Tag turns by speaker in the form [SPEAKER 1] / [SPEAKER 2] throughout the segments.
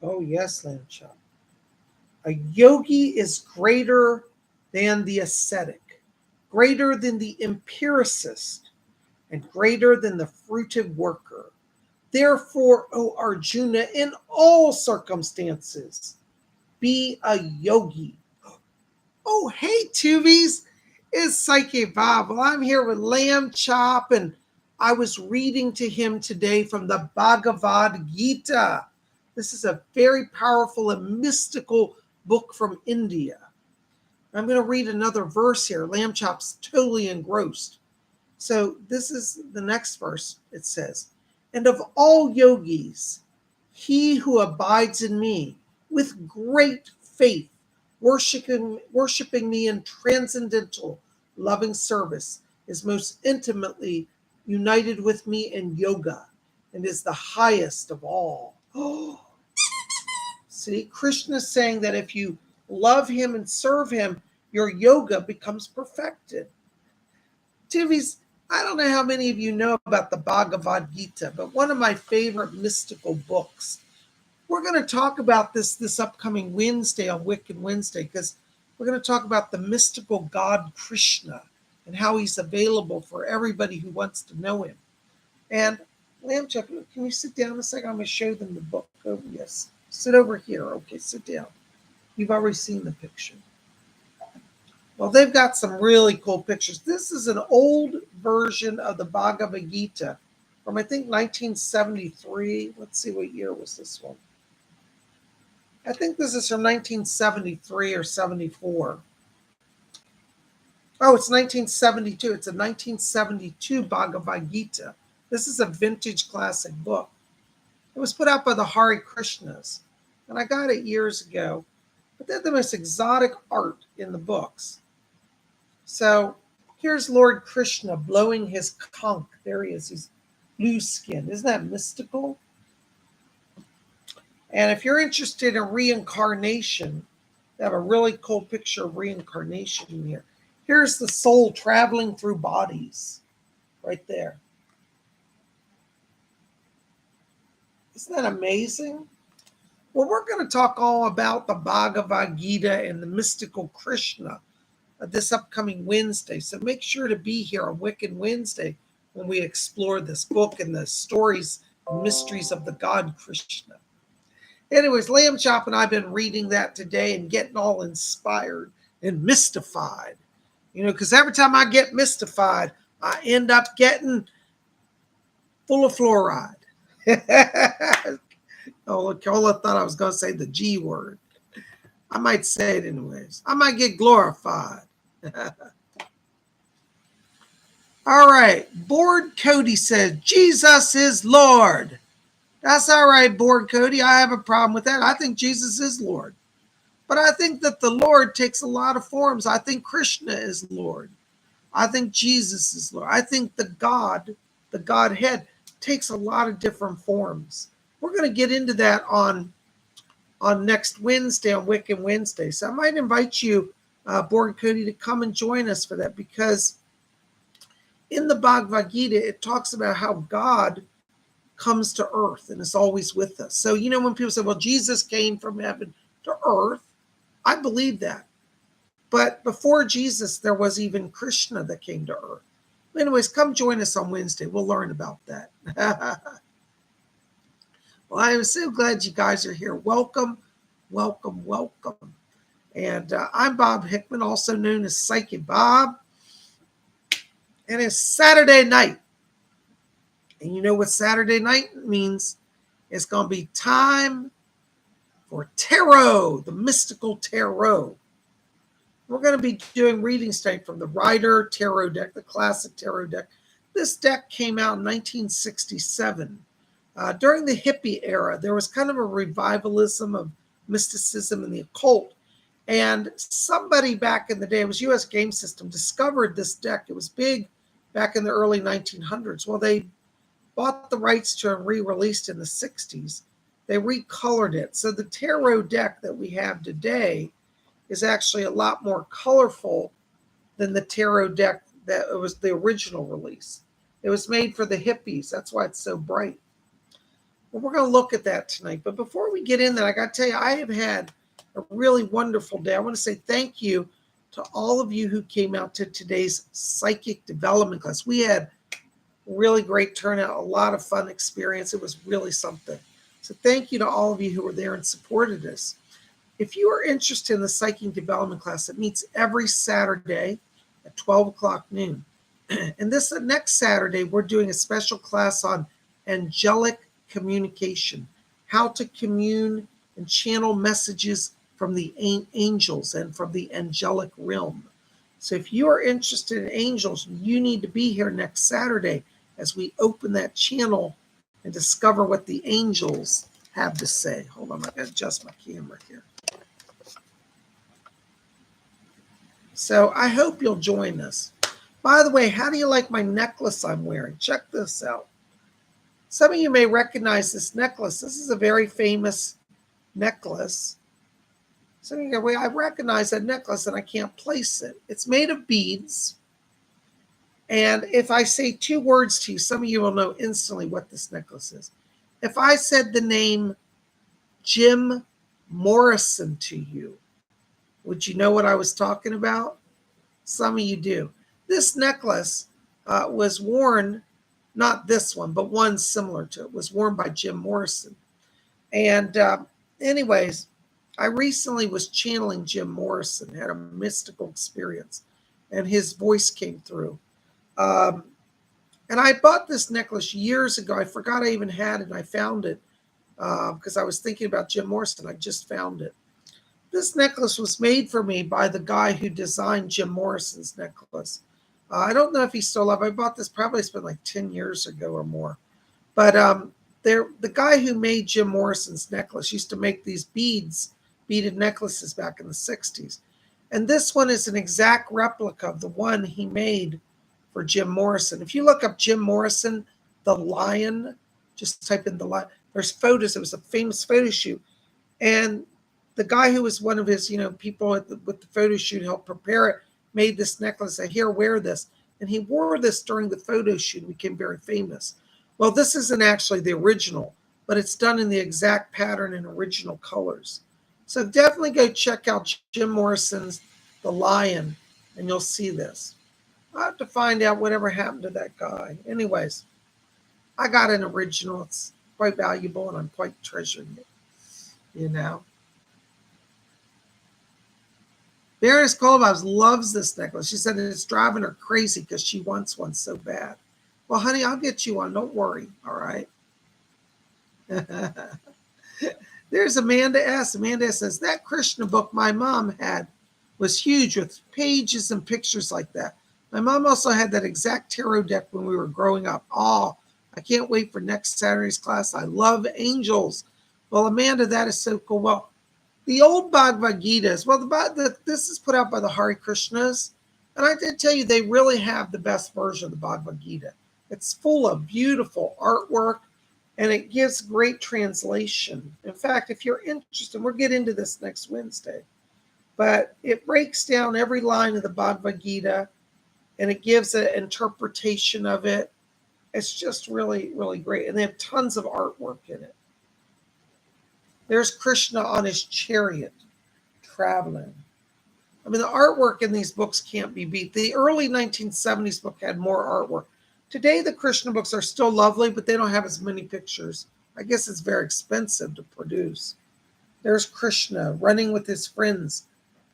[SPEAKER 1] Oh, yes, Lamb Chop. A yogi is greater than the ascetic, greater than the empiricist, and greater than the fruited worker. Therefore, O Arjuna, in all circumstances, be a yogi. Oh, hey, Tubies. It's Psychic Bob. Well, I'm here with Lamb Chop, and I was reading to him today from the Bhagavad Gita. This is a very powerful and mystical book from India. I'm going to read another verse here. Lamb Chop's totally engrossed. So this is the next verse. It says, and of all yogis, he who abides in me with great faith, worshiping me in transcendental loving service, is most intimately united with me in yoga and is the highest of all. Oh, see, Krishna is saying that if you love him and serve him, your yoga becomes perfected. Tivies, I don't know how many of you know about the Bhagavad Gita, but one of my favorite mystical books. We're going to talk about this upcoming Wednesday on Wiccan Wednesday, because we're going to talk about the mystical God Krishna and how he's available for everybody who wants to know him. And Lamb Chop, can you sit down a second? I'm going to show them the book. Oh, yes. Sit over here. Okay, sit down. You've already seen the picture. Well, they've got some really cool pictures. This is an old version of the Bhagavad Gita from, I think, 1973. Let's see, what year was this one? I think this is from 1973 or 74. Oh, it's 1972. It's a 1972 Bhagavad Gita. This is a vintage classic book. It was put out by the Hare Krishnas, and I got it years ago. But they had the most exotic art in the books. So here's Lord Krishna blowing his conch. There he is. He's blue skinned. Isn't that mystical? And if you're interested in reincarnation, they have a really cool picture of reincarnation here. Here's the soul traveling through bodies right there. Isn't that amazing? Well, we're going to talk all about the Bhagavad Gita and the mystical Krishna this upcoming Wednesday. So make sure to be here on Wiccan Wednesday when we explore this book and the stories and mysteries of the God Krishna. Anyways, Lamb Chop and I've been reading that today and getting all inspired and mystified. You know, because every time I get mystified, I end up getting full of fluoride. Oh, look, Cola thought I was going to say the G word. I might say it anyways. I might get glorified. All right. Bored Cody says, Jesus is Lord. That's all right, Bored Cody. I have a problem with that. I think Jesus is Lord. But I think that the Lord takes a lot of forms. I think Krishna is Lord. I think Jesus is Lord. I think the Godhead, takes a lot of different forms. We're going to get into that on next Wednesday, on Wiccan Wednesday. So I might invite you, Bored Cody, to come and join us for that, because in the Bhagavad Gita, it talks about how God comes to earth and is always with us. So, you know, when people say, well, Jesus came from heaven to earth, I believe that. But before Jesus, there was even Krishna that came to earth. Anyways, come join us on Wednesday. We'll learn about that. Well, I am so glad you guys are here. Welcome, welcome, welcome. And I'm Bob Hickman, also known as Psychic Bob. And it's Saturday night. And you know what Saturday night means? It's going to be time for tarot, the mystical tarot. We're going to be doing readings tonight from the Rider Tarot deck, the classic tarot deck. This deck came out in 1967. During the hippie era, there was kind of a revivalism of mysticism and the occult. And somebody back in the day, it was U.S. Game System, discovered this deck. It was big back in the early 1900s. Well, they bought the rights to and re-released in the 60s. They recolored it. So the tarot deck that we have today is actually a lot more colorful than the tarot deck that it was the original release. It was made for the hippies. That's why it's so bright. Well, we're going to look at that tonight. But before we get in there, I got to tell you, I have had a really wonderful day. I want to say thank you to all of you who came out to today's psychic development class. We had really great turnout, a lot of fun experience. It was really something. So thank you to all of you who were there and supported us. If you are interested in the psychic development class, it meets every Saturday at 12 o'clock noon. And this next Saturday, we're doing a special class on angelic communication, how to commune and channel messages from the angels and from the angelic realm. So if you are interested in angels, you need to be here next Saturday as we open that channel and discover what the angels have to say. Hold on, I got to adjust my camera here. So I hope you'll join us. By the way, how do you like my necklace I'm wearing? Check this out. Some of you may recognize this necklace. This is a very famous necklace. Some of you go, well, I recognize that necklace and I can't place it. It's made of beads. And if I say two words to you, some of you will know instantly what this necklace is. If I said the name Jim Morrison to you, would you know what I was talking about? Some of you do. This necklace was worn, not this one, but one similar to it, was worn by Jim Morrison. And anyways, I recently was channeling Jim Morrison, had a mystical experience, and his voice came through. And I bought this necklace years ago. I forgot I even had it, and I found it because I was thinking about Jim Morrison. I just found it. This necklace was made for me by the guy who designed Jim Morrison's necklace. I don't know if he's still alive. I bought this probably it's been like 10 years ago or more. But the guy who made Jim Morrison's necklace used to make these beaded necklaces back in the 60s. And this one is an exact replica of the one he made for Jim Morrison. If you look up Jim Morrison, the lion, just type in the lion. There's photos. It was a famous photo shoot. And the guy who was one of his, people with the photo shoot helped prepare it, made this necklace. I here, wear this. And he wore this during the photo shoot and became very famous. Well, this isn't actually the original, but it's done in the exact pattern and original colors. So definitely go check out Jim Morrison's The Lion, and you'll see this. I'll have to find out whatever happened to that guy. Anyways, I got an original. It's quite valuable, and I'm quite treasuring it, Baroness Kolobos loves this necklace. She said it's driving her crazy because she wants one so bad. Well, honey, I'll get you one. Don't worry. All right. There's Amanda S. Amanda S. says, that Krishna book my mom had was huge with pages and pictures like that. My mom also had that exact tarot deck when we were growing up. Oh, I can't wait for next Saturday's class. I love angels. Well, Amanda, that is so cool. Well, the old Bhagavad Gita's, this is put out by the Hare Krishnas, and I did tell you they really have the best version of the Bhagavad Gita. It's full of beautiful artwork, and it gives great translation. In fact, if you're interested, we'll get into this next Wednesday, but it breaks down every line of the Bhagavad Gita, and it gives an interpretation of it. It's just really, really great, and they have tons of artwork in it. There's Krishna on his chariot traveling. I mean, the artwork in these books can't be beat. The early 1970s book had more artwork. Today, the Krishna books are still lovely, but they don't have as many pictures. I guess it's very expensive to produce. There's Krishna running with his friends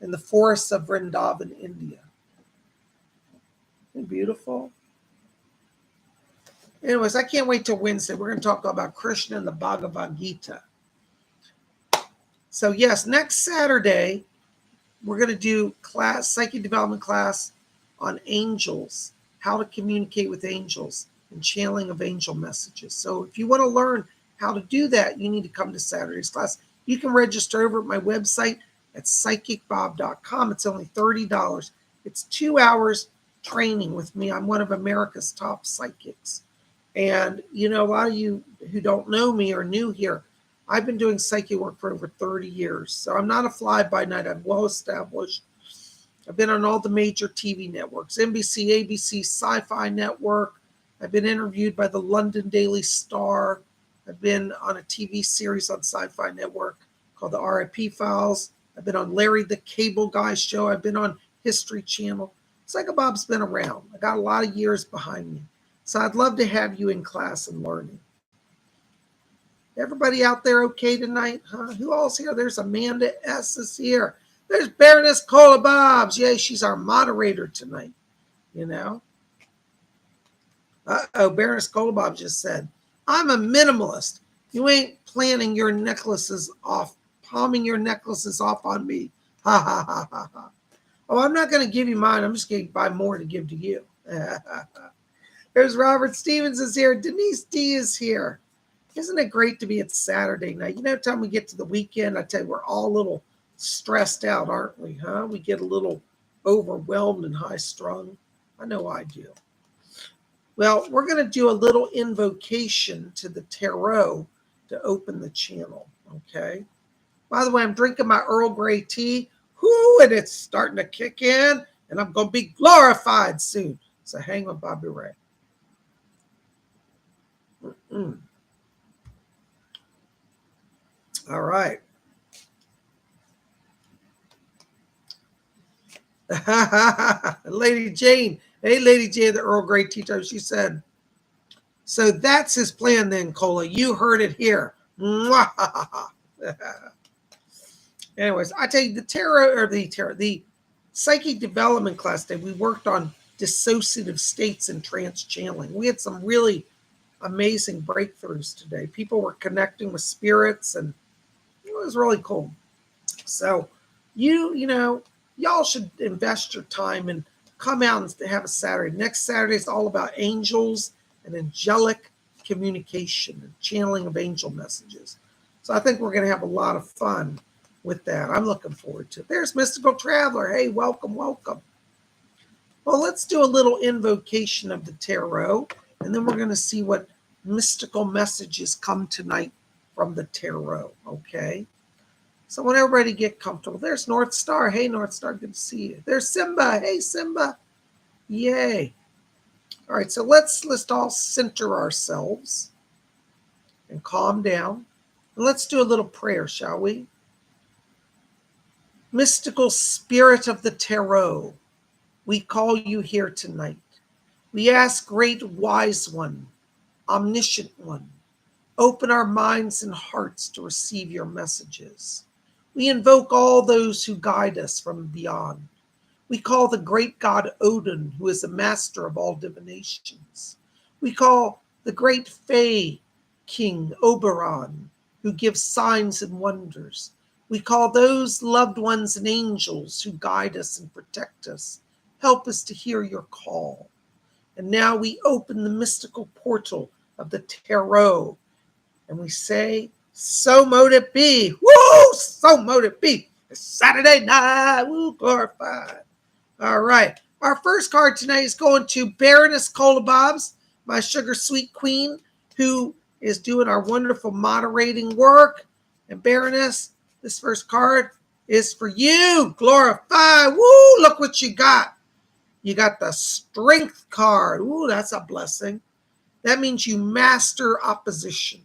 [SPEAKER 1] in the forests of Vrindavan, India. Isn't it beautiful? Anyways, I can't wait till Wednesday. We're going to talk about Krishna and the Bhagavad Gita. So yes, next Saturday, we're going to do psychic development class on angels, how to communicate with angels and channeling of angel messages. So if you want to learn how to do that, you need to come to Saturday's class. You can register over at my website at PsychicBob.com. It's only $30. It's 2 hours training with me. I'm one of America's top psychics. And, a lot of you who don't know me or new here, I've been doing psychic work for over 30 years. So I'm not a fly-by-night. I'm well-established. I've been on all the major TV networks, NBC, ABC, Sci-Fi Network. I've been interviewed by the London Daily Star. I've been on a TV series on Sci-Fi Network called the RIP Files. I've been on Larry the Cable Guy show. I've been on History Channel. PsychicBob's been around. I got a lot of years behind me. So I'd love to have you in class and learning. Everybody out there okay tonight? Huh? Who all's here? There's Amanda S. is here. There's Baroness Cola Bobs. Yay, she's our moderator tonight. You know? Uh-oh, Baroness Cola Bobs just said, I'm a minimalist. You ain't palming your necklaces off on me. Ha, ha, ha, ha, ha. Oh, I'm not going to give you mine. I'm just going to buy more to give to you. There's Robert Stevens is here. Denise D is here. Isn't it great to be at Saturday night? You know, time we get to the weekend, I tell you, we're all a little stressed out, aren't we? Huh? We get a little overwhelmed and high strung. I know I do. Well, we're going to do a little invocation to the tarot to open the channel, okay? By the way, I'm drinking my Earl Grey tea. Whoo, and it's starting to kick in, and I'm going to be glorified soon. So hang with Bobby Ray. All right. Lady Jane. Hey, Lady Jane, the Earl Grey tea time. She said, so that's his plan then, Cola. You heard it here. Anyways, I tell you, the psychic development class today, we worked on dissociative states and trance channeling. We had some really amazing breakthroughs today. People were connecting with spirits, and it was really cool. So y'all should invest your time and come out and have a Saturday. Next Saturday is all about angels and angelic communication and channeling of angel messages. So I think we're going to have a lot of fun with that. I'm looking forward to it. There's Mystical Traveler. Hey, welcome, welcome. Well, let's do a little invocation of the tarot, and then we're going to see what mystical messages come tonight from the tarot, okay? So I want everybody to get comfortable. There's North Star. Hey, North Star, good to see you. There's Simba. Hey, Simba. Yay. All right, so let's all center ourselves and calm down. And let's do a little prayer, shall we? Mystical spirit of the tarot, we call you here tonight. We ask, great wise one, omniscient one, open our minds and hearts to receive your messages. We invoke all those who guide us from beyond. We call the great god Odin, who is the master of all divinations. We call the great Fae king Oberon, who gives signs and wonders. We call those loved ones and angels who guide us and protect us. Help us to hear your call. And now we open the mystical portal of the tarot, and we say, so mote it be. Woo! So mote it be. It's Saturday night. Woo, glorified. All right. Our first card tonight is going to Baroness Cola Bobs, my sugar sweet queen, who is doing our wonderful moderating work. And Baroness, this first card is for you. Glorify. Woo! Look what you got. You got the Strength card. Ooh, that's a blessing. That means you master opposition.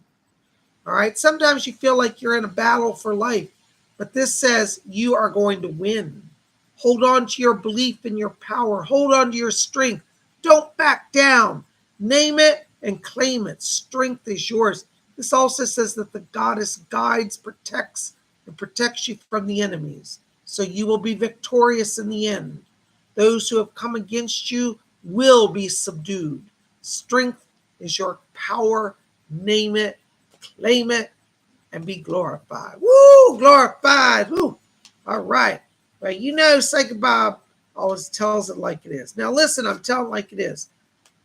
[SPEAKER 1] All right. Sometimes you feel like you're in a battle for life, but this says you are going to win. Hold on to your belief in your power. Hold on to your strength. Don't back down. Name it and claim it. Strength is yours. This also says that the goddess guides, protects you from the enemies. So you will be victorious in the end. Those who have come against you will be subdued. Strength is your power. Name it, claim it, and be glorified. Woo! Glorified. Woo! All right. Well, you know, PsychicBob always tells it like it is. Now, listen, I'm telling it like it is.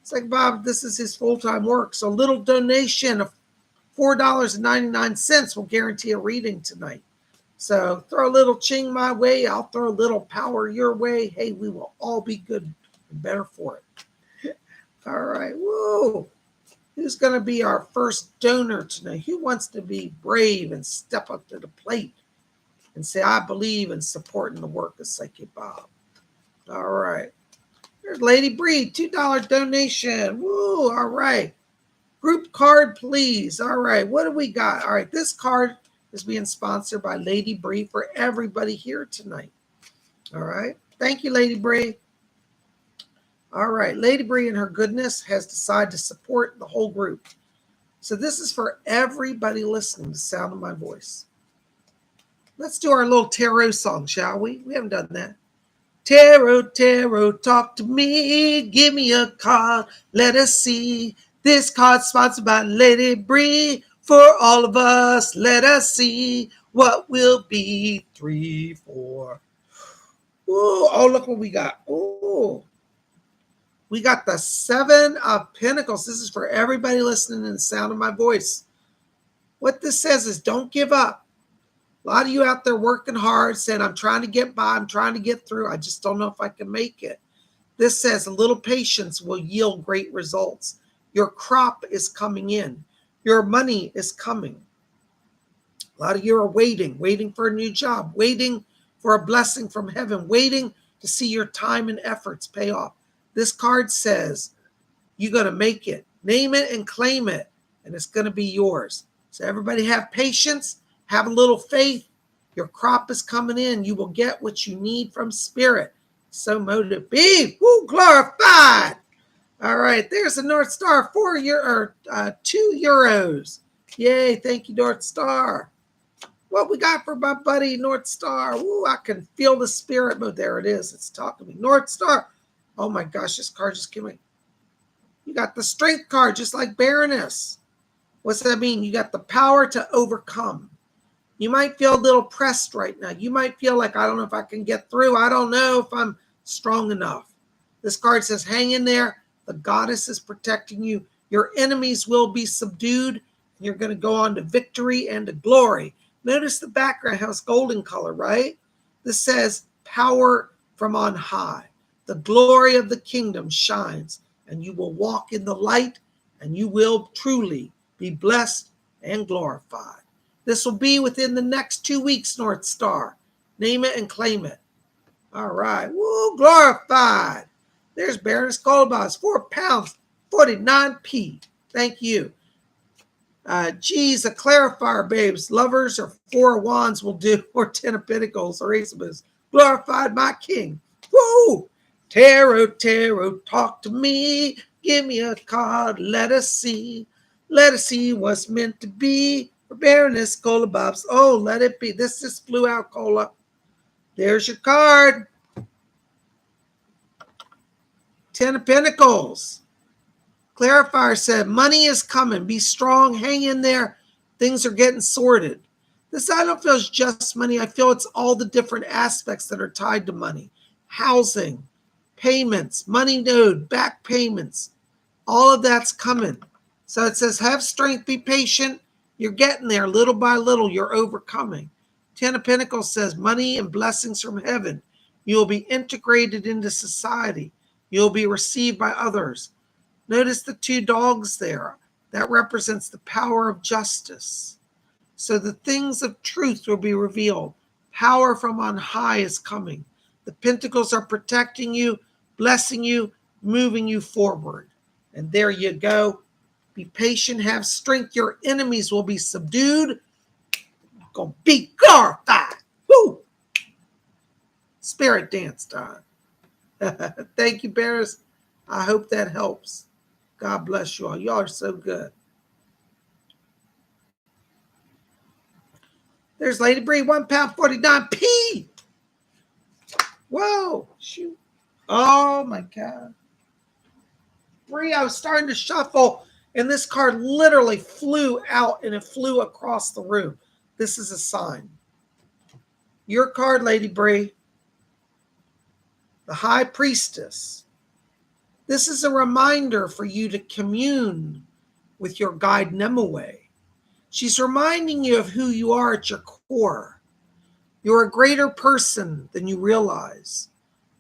[SPEAKER 1] PsychicBob, this is his full-time work. So a little donation of $4.99 will guarantee a reading tonight. So throw a little ching my way. I'll throw a little power your way. Hey, we will all be good and better for it. All right. Woo! Who's going to be our first donor tonight? Who wants to be brave and step up to the plate and say, I believe in supporting the work of PsychicBob? All right. There's Lady Bree, $2 donation. Woo! All right. Group card, please. All right, what do we got? All right, this card is being sponsored by Lady Bree for everybody here tonight. All right, thank you, Lady Bree. All right, Lady Bree in her goodness has decided to support the whole group. So this is for everybody listening to the sound of my voice. Let's do our little tarot song, shall we? We haven't done that. Tarot, tarot, talk to me. Give me a card. Let us see. This card sponsored by Lady Bree. For all of us, let us see what will be 3, 4. Ooh, oh, look what we got. Ooh. We got the 7 of Pentacles. This is for everybody listening to the sound of my voice. What this says is don't give up. A lot of you out there working hard saying, I'm trying to get by, I'm trying to get through. I just don't know if I can make it. This says a little patience will yield great results. Your crop is coming in. Your money is coming. A lot of you are waiting for a new job, waiting for a blessing from heaven, waiting to see your time and efforts pay off. This card says you're going to make it. Name it and claim it, and it's going to be yours. So everybody have patience, have a little faith. Your crop is coming in. You will get what you need from Spirit. So motive be glorified. All right, there's a North Star, 2 euros. Yay, thank you, North Star. What we got for my buddy North Star? Ooh, I can feel the spirit mode. There it is. It's talking to me. North Star. Oh my gosh, this card just came in. You got the Strength card, just like Baroness. What's that mean? You got the power to overcome. You might feel a little pressed right now. You might feel like, I don't know if I can get through. I don't know if I'm strong enough. This card says, hang in there. The goddess is protecting you. Your enemies will be subdued. And you're going to go on to victory and to glory. Notice the background has golden color, right? This says power from on high. The glory of the kingdom shines, and you will walk in the light, and you will truly be blessed and glorified. This will be within the next 2 weeks, North Star. Name it and claim it. All right. Woo, glorified. There's Baroness Colobos, £4, 49p. Thank you. Geez, a clarifier, babes. Lovers or 4 of Wands will do, or 10 of Pentacles or Ace of Pentacles. Glorified my King. Woo! Tarot, tarot, talk to me. Give me a card. Let us see. Let us see what's meant to be. For Baroness Cola Bobs. Oh, let it be. This just flew out, Cola. There's your card. 10 of Pentacles. Clarifier said, money is coming. Be strong. Hang in there. Things are getting sorted. This I don't feel is just money. I feel it's all the different aspects that are tied to money. Housing, payments, money owed, back payments. All of that's coming. So it says, have strength, be patient. You're getting there little by little. You're overcoming. 10 of Pentacles says, money and blessings from heaven. You will be integrated into society. You'll be received by others. Notice the 2 dogs there. That represents the power of justice. So the things of truth will be revealed. Power from on high is coming. The Pentacles are protecting you, blessing you, moving you forward. And there you go. Be patient, have strength. Your enemies will be subdued. Gonna be glorified. Woo! Spirit dance time. Thank you, Bears. I hope that helps. God bless you all. Y'all are so good. There's Lady Bree, £1, 49p. Whoa, shoot. Oh my God. Bree, I was starting to shuffle, and this card literally flew out and it flew across the room. This is a sign. Your card, Lady Bree, the High Priestess. This is a reminder for you to commune with your guide Nemue. She's reminding you of who you are at your core. You're a greater person than you realize.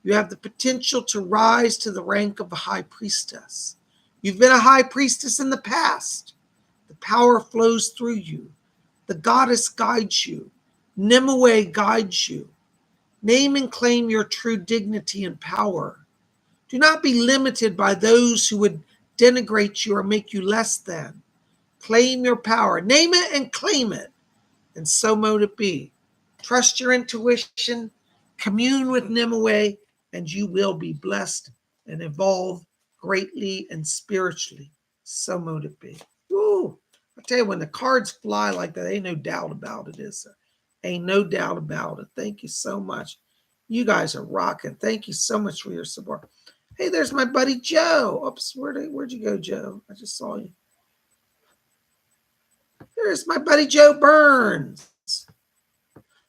[SPEAKER 1] You have the potential to rise to the rank of a high priestess. You've been a high priestess in the past. The power flows through you. The goddess guides you. Nimue guides you. Name and claim your true dignity and power. Do not be limited by those who would denigrate you or make you less than. Claim your power. Name it and claim it. And so mote it be. Trust your intuition. Commune with Nimue, and you will be blessed and evolve greatly and spiritually. So mote it be. Woo! I tell you, when the cards fly like that, ain't no doubt about it, is there? Ain't no doubt about it. Thank you so much. You guys are rocking. Thank you so much for your support. Hey, there's my buddy Joe. Oops, where'd you go, Joe? I just saw you. There's my buddy Joe Burns.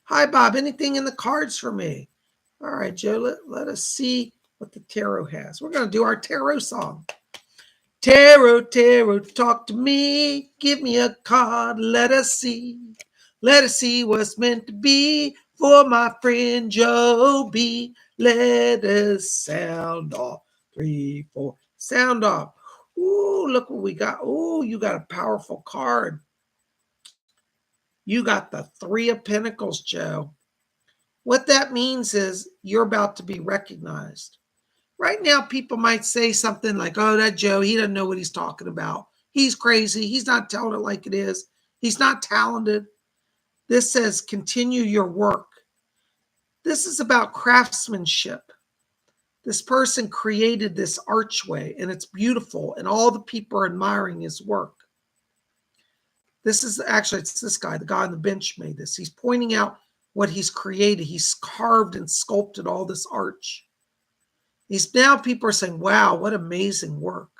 [SPEAKER 1] Hi, Bob. Anything in the cards for me? All right, Joe, let us see what the tarot has. We're going to do our tarot song. Tarot, tarot, talk to me. Give me a card. Let us see. Let us see what's meant to be for my friend Joe B. Let us sound off. 3, 4. Sound off. Ooh, look what we got. Ooh, you got a powerful card. You got the 3 of Pentacles, Joe. What that means is you're about to be recognized. Right now, people might say something like, oh, that Joe, he doesn't know what he's talking about. He's crazy. He's not telling it like it is. He's not talented. This says continue your work. This is about craftsmanship. This person created this archway, and it's beautiful, and all the people are admiring his work. This is actually, it's this guy, the guy on the bench made this. He's pointing out what he's created. He's carved and sculpted all this arch. Now people are saying, wow, what amazing work.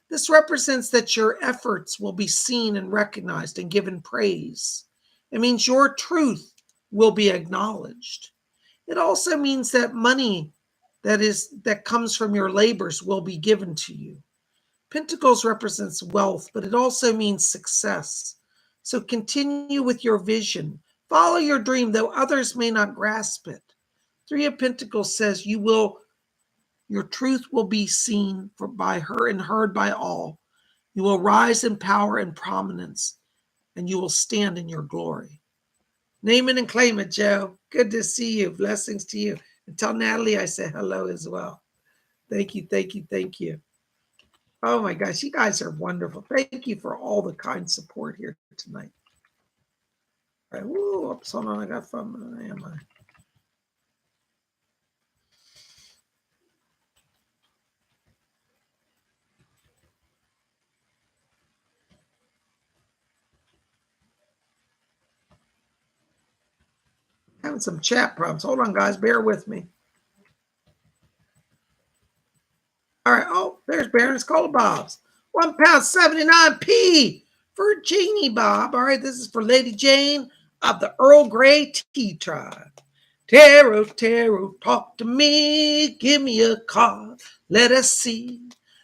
[SPEAKER 1] This represents that your efforts will be seen and recognized and given praise. It means your truth will be acknowledged. It also means that money that comes from your labors will be given to you. Pentacles represents wealth, but it also means success. So continue with your vision. Follow your dream, though others may not grasp it. 3 of Pentacles says your truth will be seen by her and heard by all. You will rise in power and prominence, and you will stand in your glory. Name it and claim it, Joe. Good to see you. Blessings to you. And tell Natalie I said hello as well. Thank you, thank you, thank you. Oh my gosh, you guys are wonderful. Thank you for all the kind support here tonight. All right, woo, oops, hold on, I got fun. Where am I? Having some chat problems. Hold on, guys, bear with me. All right, oh, there's Baroness Cola Bob's. £1.79 for Janie Bob. All right, this is for Lady Jane of the Earl Grey Tea Tribe. Tarot, tarot, talk to me. Give me a card. Let us see.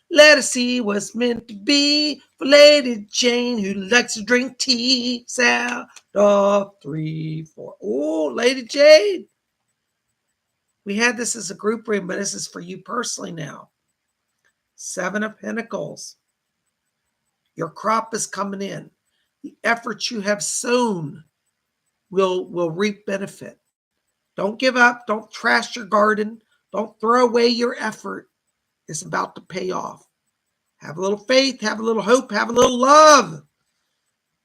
[SPEAKER 1] Let us see what's meant to be for Lady Jane who likes to drink tea. Sound off 3, 4. Oh, Lady Jane. We had this as a group reading, but this is for you personally now. 7 of Pentacles. Your crop is coming in. The efforts you have sown will reap benefit. Don't give up. Don't trash your garden. Don't throw away your effort. It's about to pay off. Have a little faith. Have a little hope. Have a little love.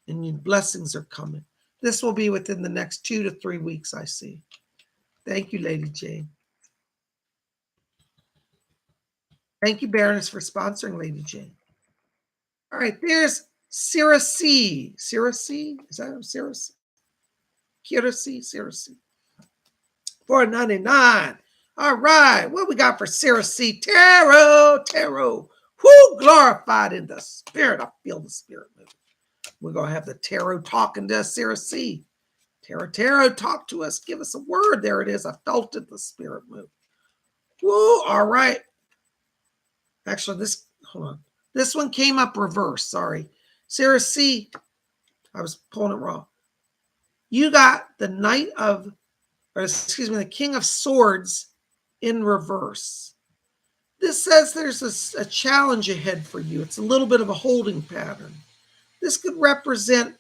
[SPEAKER 1] And your blessings are coming. This will be within the next 2 to 3 weeks, I see. Thank you, Lady Jane. Thank you, Baroness, for sponsoring Lady Jane. All right, there's Sarah C. Sarah C? Is that Sarah C? Kira C? Sarah C. $4.99. All right, what we got for Sarah C? Tarot, tarot. Whoo, glorified in the spirit. I feel the spirit moving. We're going to have the tarot talking to us, Sarah C. Tarot, tarot, talk to us. Give us a word. There it is. I felt it, the spirit move. Woo, all right. Actually, hold on. This one came up reverse. Sorry. Sarah C. I was pulling it wrong. You got the the King of Swords in reverse. This says there's a challenge ahead for you. It's a little bit of a holding pattern. This could represent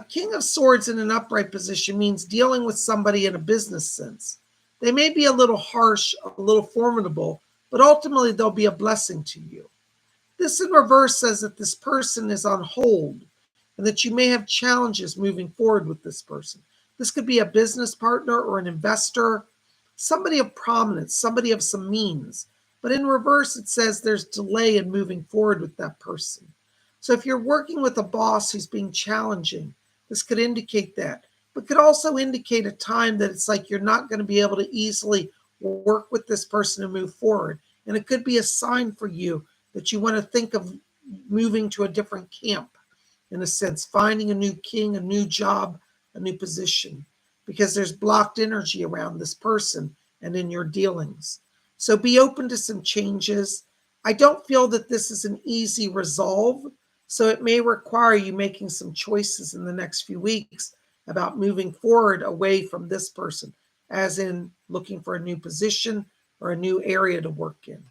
[SPEAKER 1] King of Swords in an upright position means dealing with somebody in a business sense. They may be a little harsh, a little formidable, but ultimately they'll be a blessing to you. This in reverse says that this person is on hold and that you may have challenges moving forward with this person. This could be a business partner or an investor, somebody of prominence, somebody of some means. But in reverse, it says there's delay in moving forward with that person. So if you're working with a boss who's being challenging, this could indicate that, but could also indicate a time that it's like you're not going to be able to easily work with this person and move forward. And it could be a sign for you that you want to think of moving to a different camp, in a sense, finding a new king, a new job, a new position, because there's blocked energy around this person and in your dealings. So be open to some changes. I don't feel that this is an easy resolve, so it may require you making some choices in the next few weeks about moving forward away from this person, as in looking for a new position or a new area to work in.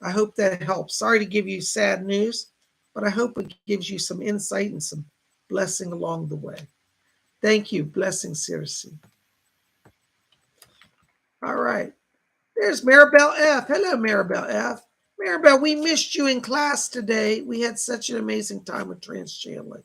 [SPEAKER 1] I hope that helps. Sorry to give you sad news, but I hope it gives you some insight and some blessing along the way. Thank you. Blessings, Circe. All right. There's Maribel F. Hello, Maribel F. Maribel, we missed you in class today. We had such an amazing time with trans-channeling.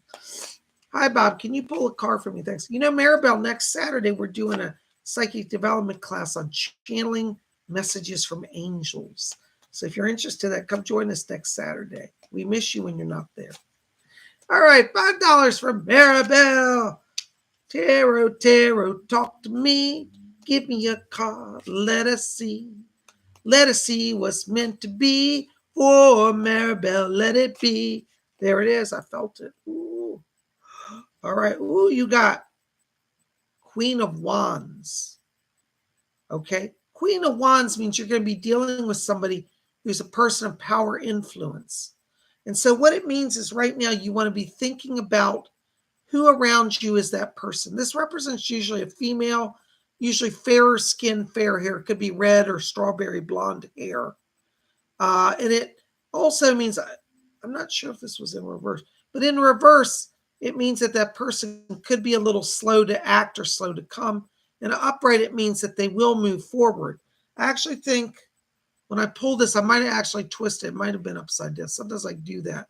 [SPEAKER 1] Hi, Bob. Can you pull a card for me? Thanks. You know, Maribel, next Saturday, we're doing a psychic development class on channeling messages from angels. So if you're interested in that, come join us next Saturday. We miss you when you're not there. All right, $5 from Maribel. Tarot, talk to me. Give me a card. Let us see. Let us see what's meant to be for Maribel. Let it be. There it is. I felt it. Ooh. All right. Ooh, you got Queen of Wands. Okay. Queen of Wands means you're going to be dealing with somebody who's a person of power influence. And so what it means is right now you want to be thinking about who around you is that person. This represents usually a female, usually fairer skin, fair hair. It could be red or strawberry blonde hair. And it also means, I'm not sure if this was in reverse, but in reverse, it means that that person could be a little slow to act or slow to come. And upright, it means that they will move forward. I actually think when I pulled this, I might have actually twisted. It might have been upside down. Sometimes I do that.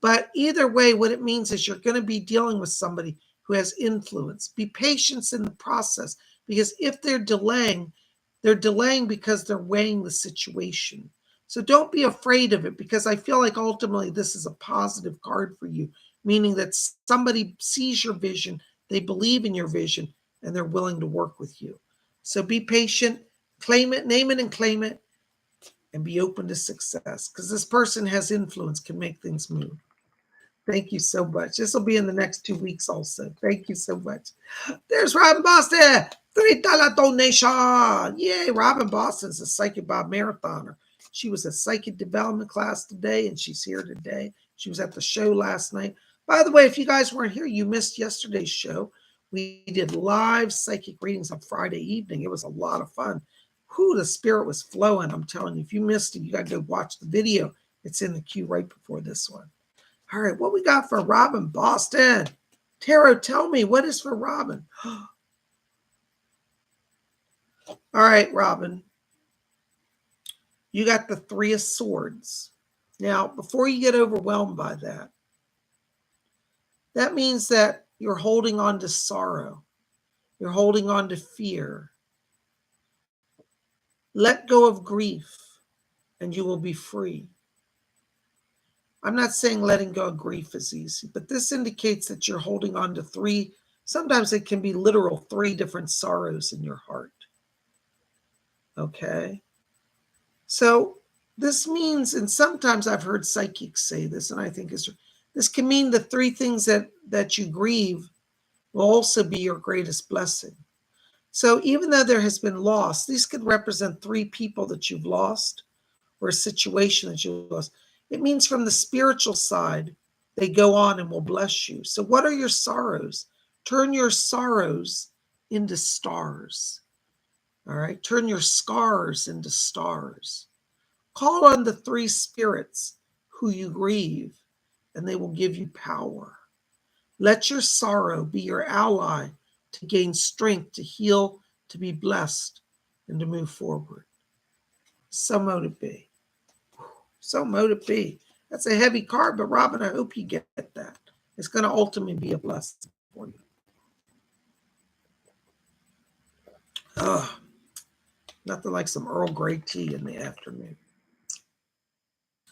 [SPEAKER 1] But either way, what it means is you're going to be dealing with somebody who has influence. Be patient in the process, because if they're delaying because they're weighing the situation. So don't be afraid of it, because I feel like ultimately this is a positive card for you, meaning that somebody sees your vision, they believe in your vision, and they're willing to work with you. So be patient, claim it, name it and claim it, and be open to success, because this person has influence, can make things move. Thank you so much. This will be in the next 2 weeks also. Thank you so much. There's Robin Boston. $3 donation. Yay, Robin Boston's a Psychic Bob marathoner. She was a psychic development class today, and she's here today. She was at the show last night. By the way, if you guys weren't here, you missed yesterday's show. We did live psychic readings on Friday evening. It was a lot of fun. Whew, the spirit was flowing. I'm telling you, if you missed it, you got to go watch the video. It's in the queue right before this one. All right, what we got for Robin Boston? Tarot, tell me, what is for Robin? All right, Robin. You got the Three of Swords. Now, before you get overwhelmed by that, that means that you're holding on to sorrow. You're holding on to fear. Let go of grief, and you will be free. I'm not saying letting go of grief is easy, but this indicates that you're holding on to three, sometimes it can be literal, three different sorrows in your heart. Okay? So this means, and sometimes I've heard psychics say this, and I think this can mean the three things that you grieve will also be your greatest blessing. So even though there has been loss, these could represent three people that you've lost or a situation that you lost. It means from the spiritual side, they go on and will bless you. So what are your sorrows? Turn your sorrows into stars. All right? Turn your scars into stars. Call on the three spirits who you grieve, and they will give you power. Let your sorrow be your ally to gain strength, to heal, to be blessed, and to move forward. So mote it be. So mote it be. That's a heavy card, but Robin, I hope you get that. It's going to ultimately be a blessing for you. Oh, nothing like some Earl Grey tea in the afternoon.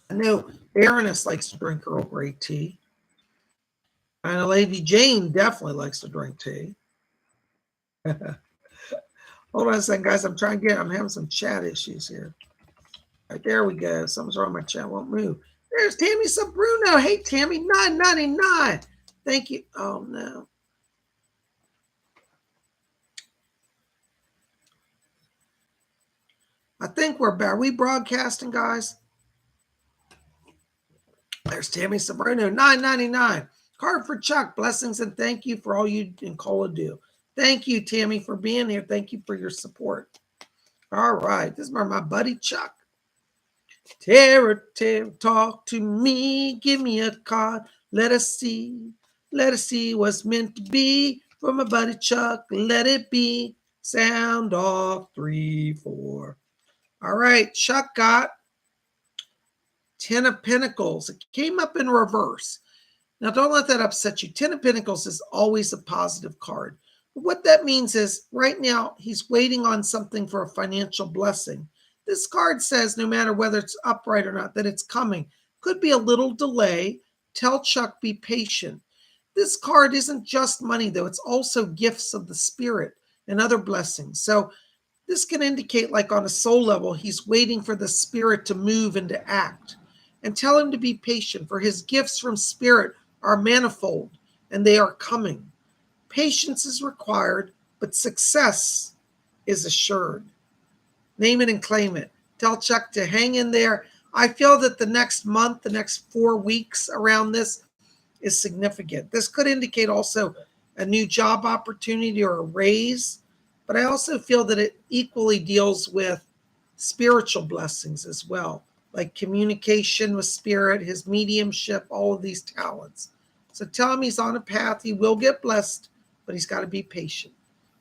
[SPEAKER 1] I know Baroness likes to drink Earl Grey tea. And Lady Jane definitely likes to drink tea. Hold on a second, guys. I'm having some chat issues here. All right, there we go. Something's wrong with my chat. Won't move. There's Tammy Sabruno. Hey, Tammy, $9.99. Thank you. Oh, no. I think we're back. Are we broadcasting, guys? There's Tammy Sabruno. $9.99. Card for Chuck. Blessings and thank you for all you and Cola do. Thank you, Tammy, for being here. Thank you for your support. All right. This is my buddy Chuck. Tara, talk to me. Give me a card. Let us see. Let us see what's meant to be. For my buddy Chuck, let it be. Sound off 3, 4. All right. Chuck got 10 of Pentacles. It came up in reverse. Now, don't let that upset you. 10 of Pentacles is always a positive card. But what that means is right now he's waiting on something for a financial blessing. This card says no matter whether it's upright or not, that it's coming. Could be a little delay. Tell Chuck, be patient. This card isn't just money, though. It's also gifts of the spirit and other blessings. So this can indicate, like on a soul level, he's waiting for the spirit to move and to act. And tell him to be patient, for his gifts from spirit are manifold and they are coming. Patience is required, but success is assured. Name it and claim it. Tell Chuck to hang in there. I feel that the next month, the next 4 weeks around this is significant. This could indicate also a new job opportunity or a raise, but I also feel that it equally deals with spiritual blessings as well, like communication with spirit, his mediumship, all of these talents. So tell him he's on a path. He will get blessed, but he's got to be patient.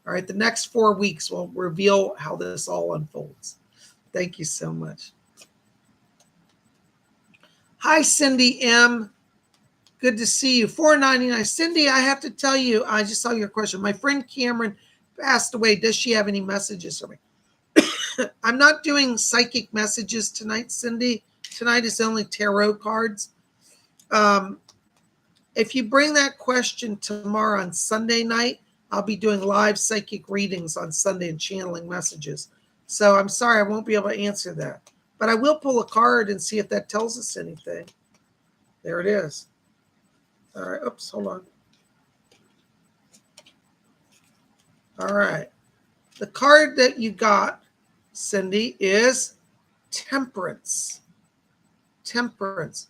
[SPEAKER 1] All right, the next 4 weeks will reveal how this all unfolds. Thank you so much. Hi, Cindy M. Good to see you. $4.99. Cindy, I have to tell you, I just saw your question. My friend Cameron passed away. Does she have any messages for me? I'm not doing psychic messages tonight, Cindy. Tonight is only tarot cards. If you bring that question tomorrow on Sunday night, I'll be doing live psychic readings on Sunday and channeling messages. So I'm sorry, I won't be able to answer that. But I will pull a card and see if that tells us anything. There it is. All right. Oops, hold on. All right. The card that you got, Cindy, is Temperance. Temperance.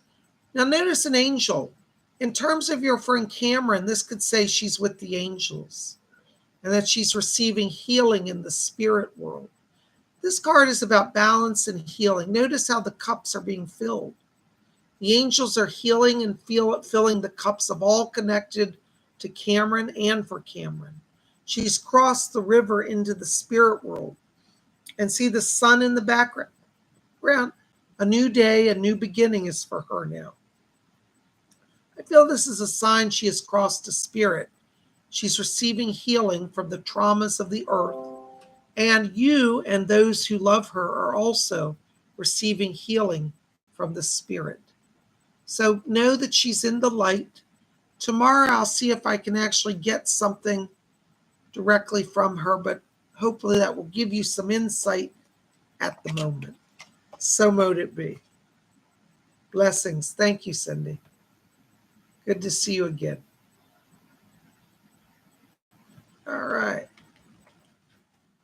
[SPEAKER 1] Now notice an angel. In terms of your friend Cameron, this could say she's with the angels and that she's receiving healing in the spirit world. This card is about balance and healing. Notice how the cups are being filled. The angels are healing and filling the cups of all connected to Cameron and for Cameron. She's crossed the river into the spirit world. And see the sun in the background. A new day, a new beginning is for her now. I feel this is a sign she has crossed to spirit. She's receiving healing from the traumas of the earth. And you and those who love her are also receiving healing from the spirit. So know that she's in the light. Tomorrow I'll see if I can actually get something directly from her, but hopefully that will give you some insight at the moment. So mote it be. Blessings. Thank you, Cindy. Good to see you again. All right.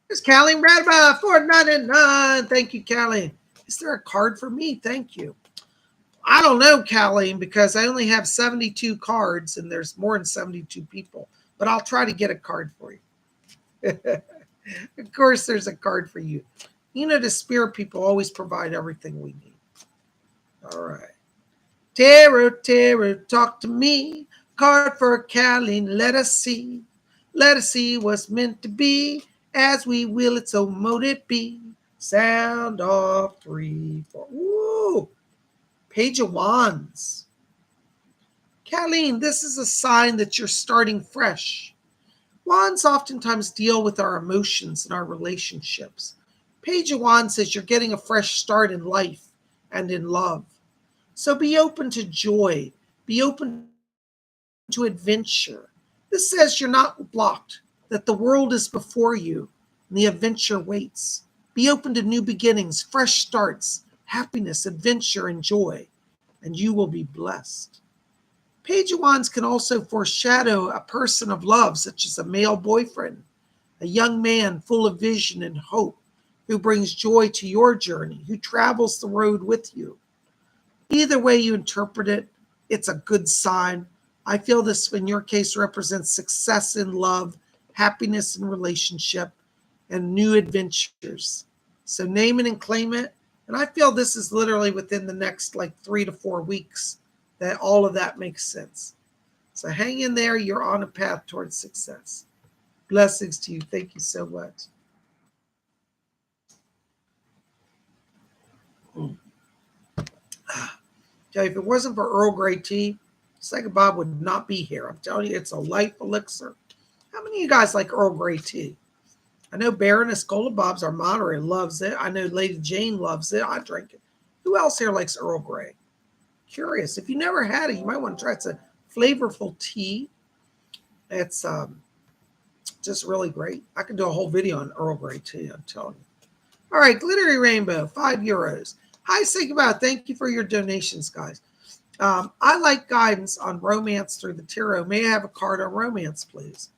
[SPEAKER 1] There's Callie Radba, $4.99. Thank you, Callie. Is there a card for me? Thank you. I don't know, Callie, because I only have 72 cards and there's more than 72 people. But I'll try to get a card for you. Of course, there's a card for you. You know, the spirit people always provide everything we need. All right. Tarot, talk to me. Card for Callie, let us see. Let us see what's meant to be. As we will it, so mote it be. Sound off 3, 4. Woo! Page of Wands. Kathleen, this is a sign that you're starting fresh. Wands oftentimes deal with our emotions and our relationships. Page of Wands says you're getting a fresh start in life and in love. So be open to joy. Be open to adventure. This says you're not blocked, that the world is before you and the adventure waits. Be open to new beginnings, fresh starts, happiness, adventure, and joy, and you will be blessed. Page of Wands can also foreshadow a person of love, such as a male boyfriend, a young man full of vision and hope, who brings joy to your journey, who travels the road with you. Either way you interpret it, it's a good sign. I feel this, in your case, represents success in love, happiness in relationship, and new adventures. So name it and claim it. And I feel this is literally within the next 3 to 4 weeks that all of that makes sense. So hang in there. You're on a path towards success. Blessings to you. Thank you so much. If it wasn't for Earl Grey tea, Psychic Bob would not be here. I'm telling you, it's a life elixir. How many of you guys like Earl Grey tea? I know Baroness Cola Bob's, our moderator, loves it. I know Lady Jane loves it. I drink it. Who else here likes Earl Grey? Curious. If you never had it, you might want to try it. It's a flavorful tea. It's just really great. I could do a whole video on Earl Grey tea, I'm telling you. All right, Glittery Rainbow, €5. Hi, Psychic Bob. Thank you for your donations, guys. I like guidance on romance through the tarot. May I have a card on romance, please?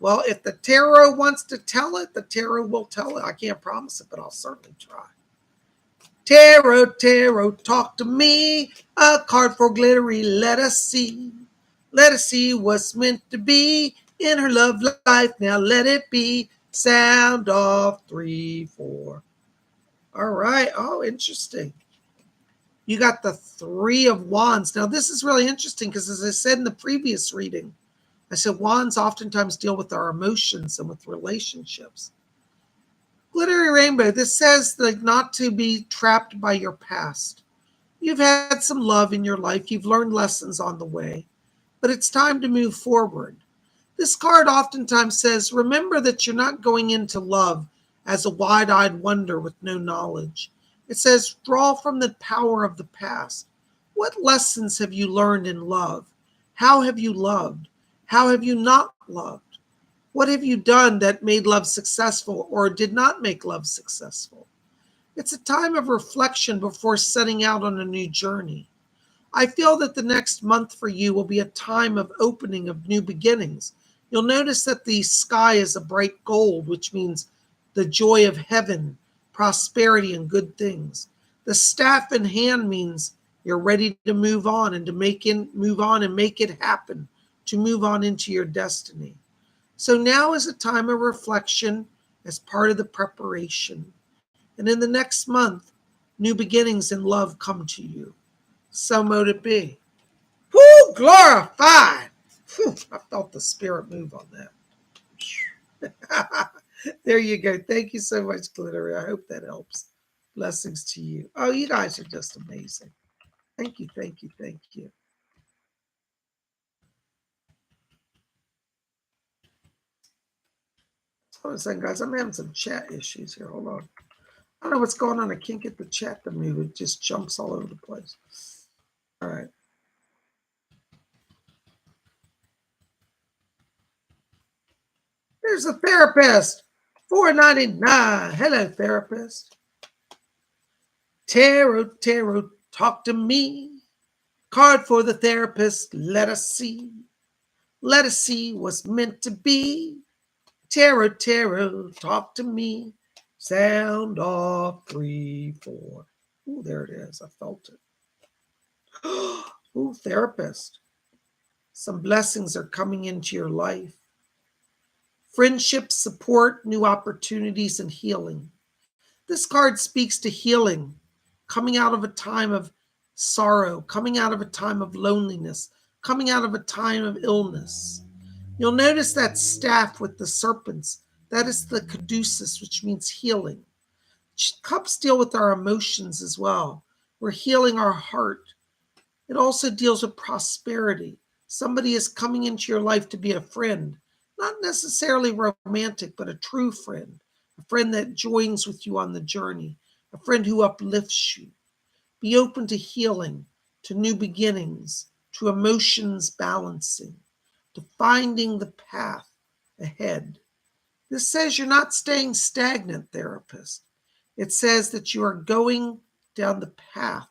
[SPEAKER 1] Well, if the tarot wants to tell it, the tarot will tell it. I can't promise it, but I'll certainly try. Tarot, tarot, talk to me. A card for Glittery, let us see. Let us see what's meant to be in her love life. Now let it be. Sound off 3, 4. All right. Oh, interesting. You got the 3 of Wands. Now, this is really interesting because, as I said in the previous reading, I said wands oftentimes deal with our emotions and with relationships. Glittery Rainbow, this says not to be trapped by your past. You've had some love in your life. You've learned lessons on the way, but it's time to move forward. This card oftentimes says, remember that you're not going into love as a wide-eyed wonder with no knowledge. It says, draw from the power of the past. What lessons have you learned in love? How have you loved? How have you not loved? What have you done that made love successful or did not make love successful? It's a time of reflection before setting out on a new journey. I feel that the next month for you will be a time of opening of new beginnings. You'll notice that the sky is a bright gold, which means the joy of heaven, prosperity, and good things. The staff in hand means you're ready to move on and to move on and make it happen, to move on into your destiny. So now is a time of reflection as part of the preparation. And in the next month, new beginnings in love come to you. So mote it be. Whoo, glorified. Whew, I felt the spirit move on that. There you go. Thank you so much, Glittery. I hope that helps. Blessings to you. Oh, you guys are just amazing. Thank you, thank you, thank you. Hold on a second, guys. I'm having some chat issues here. Hold on. I don't know what's going on. I can't get the chat to move. It just jumps all over the place. All right. There's a therapist. $4.99. Hello, therapist. Tarot, tarot, talk to me. Card for the therapist. Let us see. Let us see what's meant to be. Tarot, tarot, talk to me. Sound off 3, 4. Ooh, there it is. I felt it. Ooh, therapist. Some blessings are coming into your life. Friendship, support, new opportunities, and healing. This card speaks to healing, coming out of a time of sorrow, coming out of a time of loneliness, coming out of a time of illness. You'll notice that staff with the serpents, that is the caduceus, which means healing. Cups deal with our emotions as well. We're healing our heart. It also deals with prosperity. Somebody is coming into your life to be a friend, not necessarily romantic, but a true friend, a friend that joins with you on the journey, a friend who uplifts you. Be open to healing, to new beginnings, to emotions balancing, to finding the path ahead. This says you're not staying stagnant, therapist. It says that you are going down the path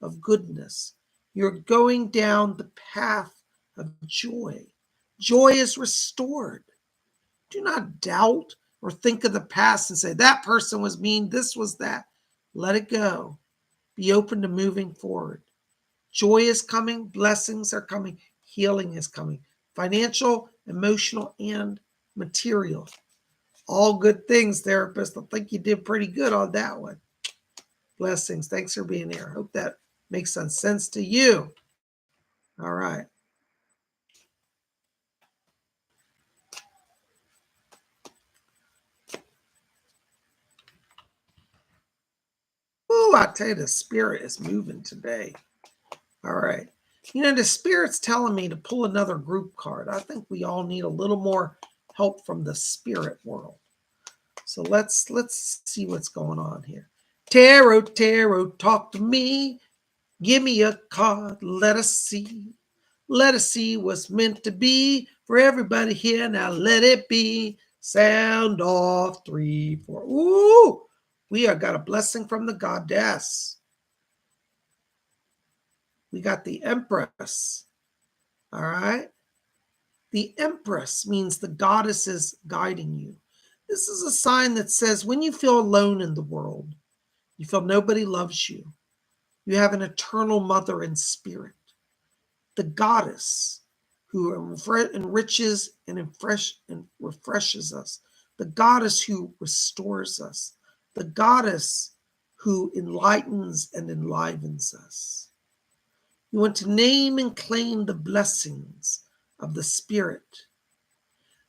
[SPEAKER 1] of goodness. You're going down the path of joy. Joy is restored. Do not doubt or think of the past and say, that person was mean, this was that. Let it go. Be open to moving forward. Joy is coming, blessings are coming, healing is coming. Financial, emotional, and material. All good things, therapist. I think you did pretty good on that one. Blessings. Thanks for being here. Hope that makes some sense to you. All right. Ooh, I tell you, the spirit is moving today. All right. The spirit's telling me to pull another group card. I think we all need a little more help from the spirit world. So let's see what's going on here. Tarot, talk to me. Give me a card. Let us see. Let us see what's meant to be for everybody here. Now let it be. Sound off 3, 4. Ooh, we have got a blessing from the goddess. We got the Empress. All right. The Empress means the goddess is guiding you. This is a sign that says when you feel alone in the world, you feel nobody loves you, you have an eternal mother in spirit, the goddess who enriches and refreshes us, the goddess who restores us, the goddess who enlightens and enlivens us. You want to name and claim the blessings of the spirit.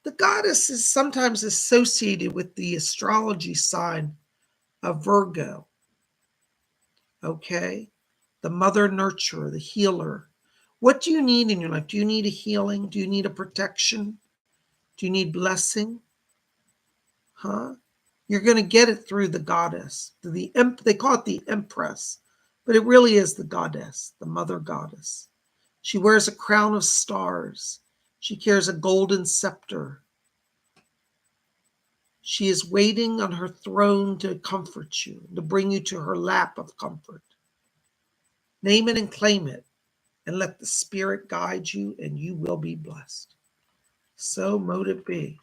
[SPEAKER 1] The goddess is sometimes associated with the astrology sign of Virgo. Okay? The mother nurturer, the healer. What do you need in your life? Do you need a healing? Do you need a protection? Do you need blessing? Huh? You're going to get it through the goddess. They call it the Empress, but it really is the goddess, the mother goddess. She wears a crown of stars. She carries a golden scepter. She is waiting on her throne to comfort you, to bring you to her lap of comfort. Name it and claim it, and let the spirit guide you, and you will be blessed. So mote it be.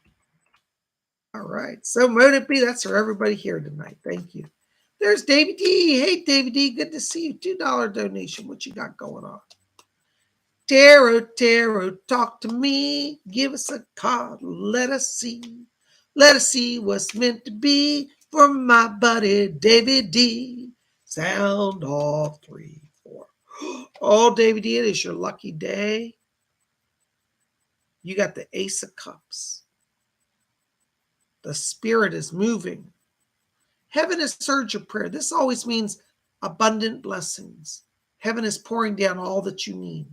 [SPEAKER 1] All right. So mote it be. That's for everybody here tonight. Thank you. There's David D. Hey, David D. Good to see you. $2 donation. What you got going on? Tarot, talk to me. Give us a card. Let us see. Let us see what's meant to be for my buddy David D. Sound off 3, 4. Oh, David D, it is your lucky day. You got the Ace of Cups. The spirit is moving. Heaven has heard your prayer. This always means abundant blessings. Heaven is pouring down all that you need.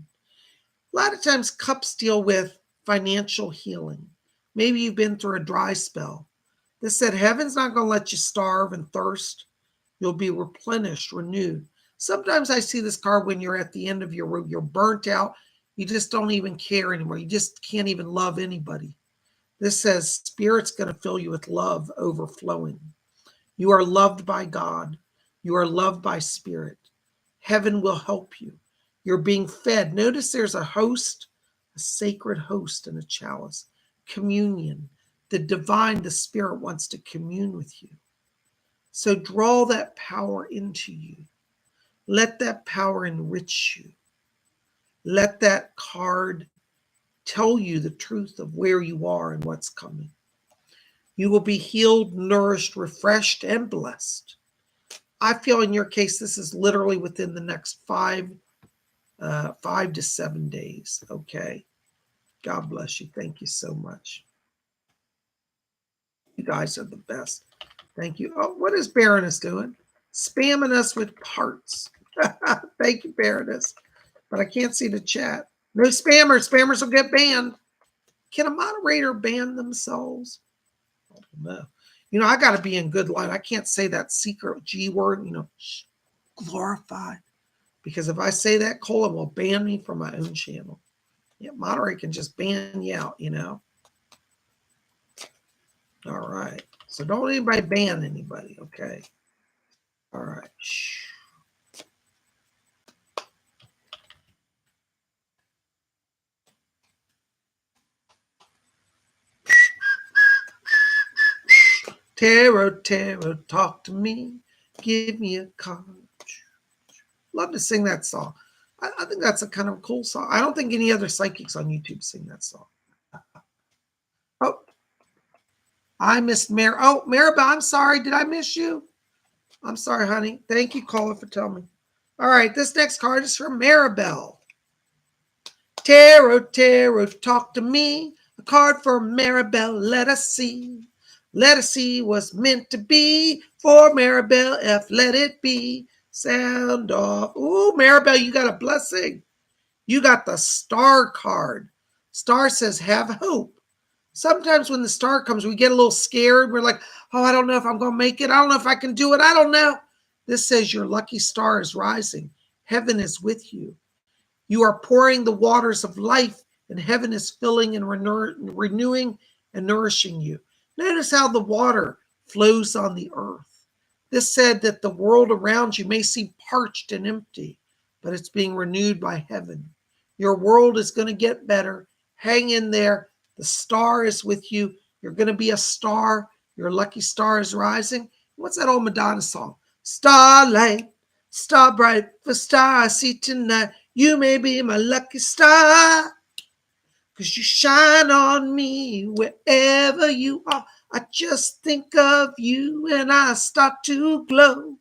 [SPEAKER 1] A lot of times cups deal with financial healing. Maybe you've been through a dry spell. This said heaven's not going to let you starve and thirst. You'll be replenished, renewed. Sometimes I see this card when you're at the end of your rope. You're burnt out. You just don't even care anymore. You just can't even love anybody. This says Spirit's going to fill you with love overflowing. You are loved by God. You are loved by Spirit. Heaven will help you. You're being fed. Notice there's a host, a sacred host and a chalice. Communion. The divine, the Spirit wants to commune with you. So draw that power into you. Let that power enrich you. Let that card tell you the truth of where you are and what's coming. You will be healed, nourished, refreshed, and blessed. I feel in your case, this is literally within the next 5 to 7 days. Okay. God bless you. Thank you so much. You guys are the best. Thank you. Oh, what is Baroness doing? Spamming us with parts. Thank you, Baroness. but I can't see the chat. No spammers. Spammers will get banned. Can a moderator ban themselves? I don't know. I got to be in good light. I can't say that secret G word, glorified. Because if I say that, Colin will ban me from my own channel. Yeah, moderator can just ban you out, All right. So don't anybody ban anybody, okay? All right. Tarot, talk to me. Give me a card. Love to sing that song. I think that's a kind of cool song. I don't think any other psychics on YouTube sing that song. Oh, I missed Oh, Maribel, I'm sorry. Did I miss you? I'm sorry, honey. Thank you, caller, for telling me. All right, this next card is from Maribel. Tarot, talk to me. A card for Maribel, let us see. Let us see what's meant to be for Maribel F. Let it be. Sound off. Ooh, Maribel, you got a blessing. You got the star card. Star says, have hope. Sometimes when the star comes, we get a little scared. We're like, oh, I don't know if I'm going to make it. I don't know if I can do it. I don't know. This says your lucky star is rising. Heaven is with you. You are pouring the waters of life, and heaven is filling and renewing and nourishing you. Notice how the water flows on the earth. This said that the world around you may seem parched and empty, but it's being renewed by heaven. Your world is going to get better. Hang in there. The star is with you. You're going to be a star. Your lucky star is rising. What's that old Madonna song? Starlight, star bright, for star I see tonight. You may be my lucky star, 'cause you shine on me wherever you are. I just think of you and I start to glow.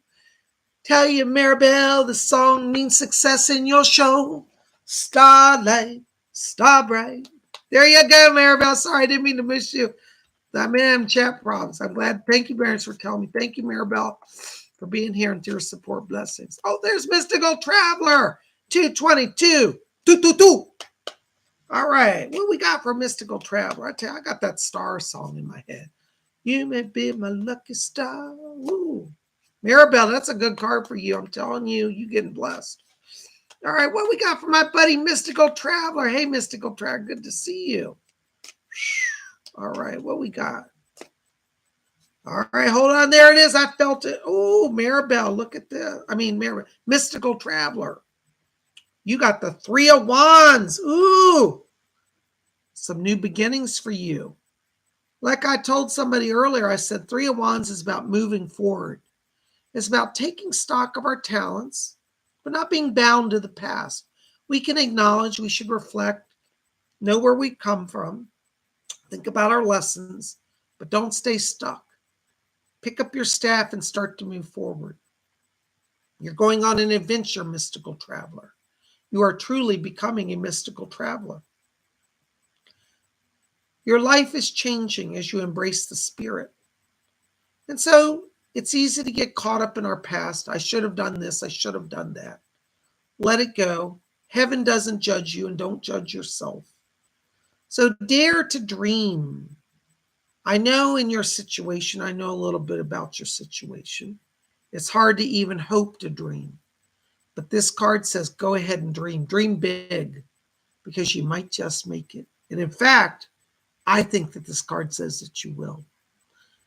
[SPEAKER 1] Tell you, Maribel, the song means success in your show. Starlight, star bright. There you go, Maribel. Sorry, I didn't mean to miss you. I'm in chat problems. I'm glad. Thank you, Barons, for telling me. Thank you, Maribel, for being here and to your support. Blessings. Oh, there's Mystical Traveler. 222. 222. All right. What we got for Mystical Traveler? I tell you, I got that star song in my head. You may be my lucky star. Ooh. Maribel, that's a good card for you. I'm telling you, you getting blessed. All right, what we got for my buddy Mystical Traveler? Hey, Mystical Traveler, good to see you. All right, what we got? All right, hold on. There it is. I felt it. Oh, Maribel, look at this. Maribel, Mystical Traveler. You got the 3 of Wands. Ooh, some new beginnings for you. Like I told somebody earlier, I said 3 of Wands is about moving forward. It's about taking stock of our talents, but not being bound to the past. We can acknowledge, we should reflect, know where we come from, think about our lessons, but don't stay stuck. Pick up your staff and start to move forward. You're going on an adventure, Mystical Traveler. You are truly becoming a mystical traveler. Your life is changing as you embrace the spirit. And so it's easy to get caught up in our past. I should have done this. I should have done that. Let it go. Heaven doesn't judge you, and don't judge yourself. So dare to dream. I know in your situation, I know a little bit about your situation. It's hard to even hope to dream. But this card says, go ahead and dream. Dream big, because you might just make it. And in fact, I think that this card says that you will.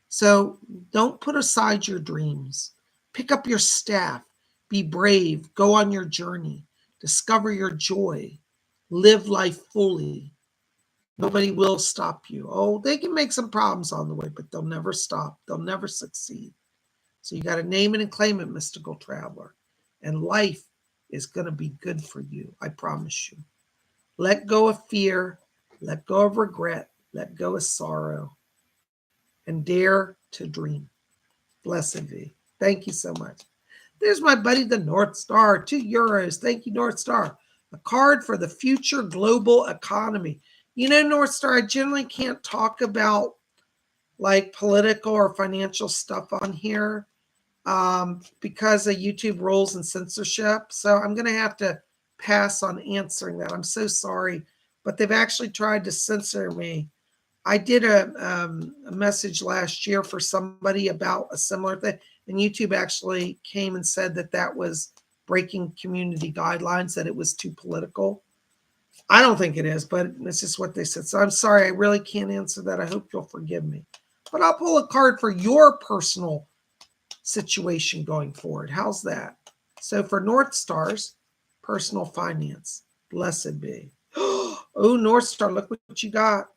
[SPEAKER 1] So don't put aside your dreams. Pick up your staff. Be brave. Go on your journey. Discover your joy. Live life fully. Nobody will stop you. Oh, they can make some problems on the way, but they'll never stop. They'll never succeed. So you got to name it and claim it, Mystical Traveler. And life is going to be good for you. I promise you. Let go of fear. Let go of regret. Let go of sorrow. And dare to dream. Blessed be. Thank you so much. There's my buddy, the North Star. €2. Thank you, North Star. A card for the future global economy. North Star, I generally can't talk about like political or financial stuff on here because of YouTube rules and censorship. So I'm going to have to pass on answering that. I'm so sorry, but they've actually tried to censor me. I did a message last year for somebody about a similar thing, and YouTube actually came and said that that was breaking community guidelines, that it was too political. I don't think it is, but it's just what they said. So I'm sorry, I really can't answer that. I hope you'll forgive me. But I'll pull a card for your personal situation going forward. How's that? So for North Stars, personal finance, blessed be. Oh, North Star, look what you got.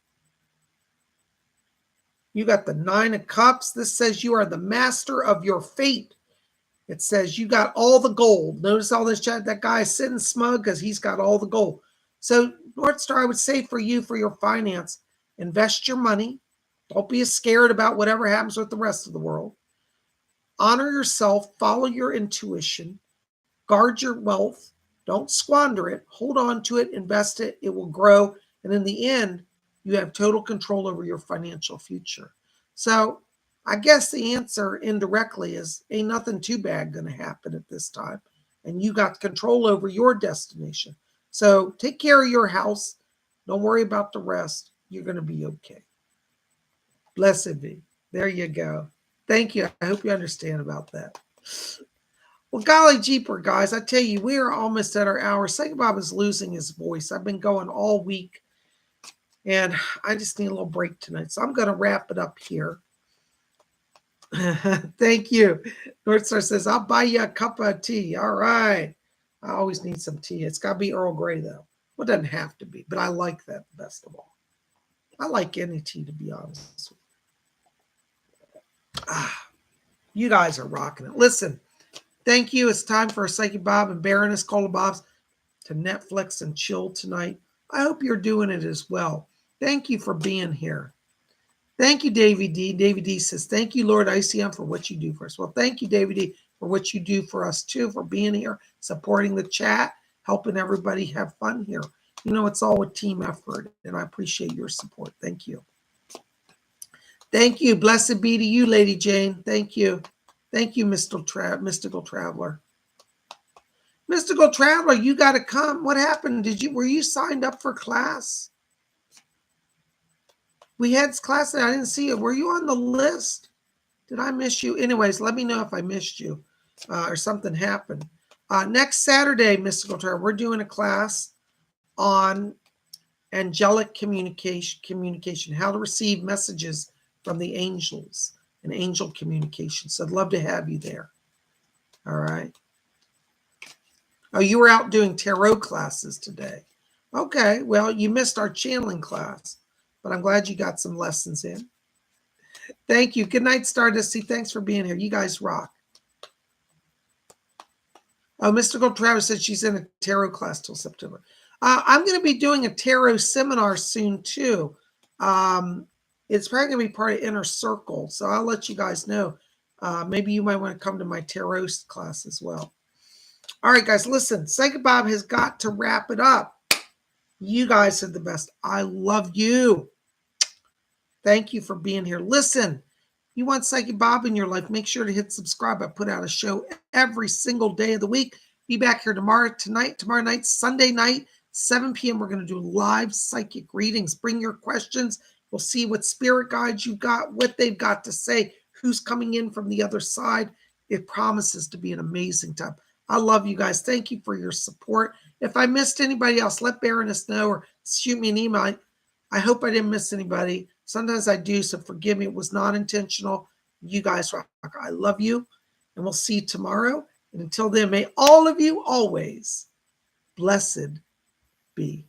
[SPEAKER 1] You got the 9 of Cups. This says you are the master of your fate. It says you got all the gold. Notice all this chat. That guy is sitting smug because he's got all the gold. So North Star, I would say for you, for your finance, invest your money. Don't be scared about whatever happens with the rest of the world. Honor yourself. Follow your intuition. Guard your wealth. Don't squander it. Hold on to it. Invest it. It will grow. And in the end, you have total control over your financial future. So I guess the answer indirectly is ain't nothing too bad going to happen at this time. And you got control over your destination. So take care of your house. Don't worry about the rest. You're going to be okay. Blessed be. There you go. Thank you. I hope you understand about that. Well, golly jeeper, guys, I tell you, we are almost at our hour. Psychic Bob is losing his voice. I've been going all week, and I just need a little break tonight. So I'm going to wrap it up here. Thank you. North Star says, I'll buy you a cup of tea. All right. I always need some tea. It's got to be Earl Grey, though. Well, it doesn't have to be, but I like that best of all. I like any tea, to be honest with you. You guys are rocking it. Listen. Thank you. It's time for Psychic Bob and Baroness Cola Bob's to Netflix and chill tonight. I hope you're doing it as well. Thank you for being here. Thank you, Davy D. Davy D says, thank you, Lord ICM, for what you do for us. Well, thank you, Davy D, for what you do for us, too, for being here, supporting the chat, helping everybody have fun here. You know, it's all a team effort, and I appreciate your support. Thank you. Thank you. Blessed be to you, Lady Jane. Thank you. Thank you, Mystical Traveler. Mystical Traveler, you got to come. What happened? Were you signed up for class? We had class and I didn't see it. Were you on the list? Did I miss you? Anyways, let me know if I missed you or something happened. Next Saturday, Mystical Traveler, we're doing a class on angelic communication, how to receive messages from the angels. And angel communication. So I'd love to have you there. All right. Oh, you were out doing tarot classes today. Okay. Well, you missed our channeling class, but I'm glad you got some lessons in. Thank you. Good night, Stardusty. Thanks for being here. You guys rock. Oh, Mystical Travis said she's in a tarot class till September. I'm going to be doing a tarot seminar soon, too. It's probably going to be part of Inner Circle, so I'll let you guys know. Maybe you might want to come to my tarot class as well. All right, guys, listen. Psychic Bob has got to wrap it up. You guys are the best. I love you. Thank you for being here. Listen, you want Psychic Bob in your life, make sure to hit subscribe. I put out a show every single day of the week. Be back here tomorrow night, Sunday night, 7 p.m. We're going to do live psychic readings. Bring your questions. We'll see what spirit guides you got, what they've got to say, who's coming in from the other side. It promises to be an amazing time. I love you guys. Thank you for your support. If I missed anybody else, let Baroness know or shoot me an email. I hope I didn't miss anybody. Sometimes I do, so forgive me. It was not intentional. You guys rock. I love you, and we'll see you tomorrow. And until then, may all of you always blessed be.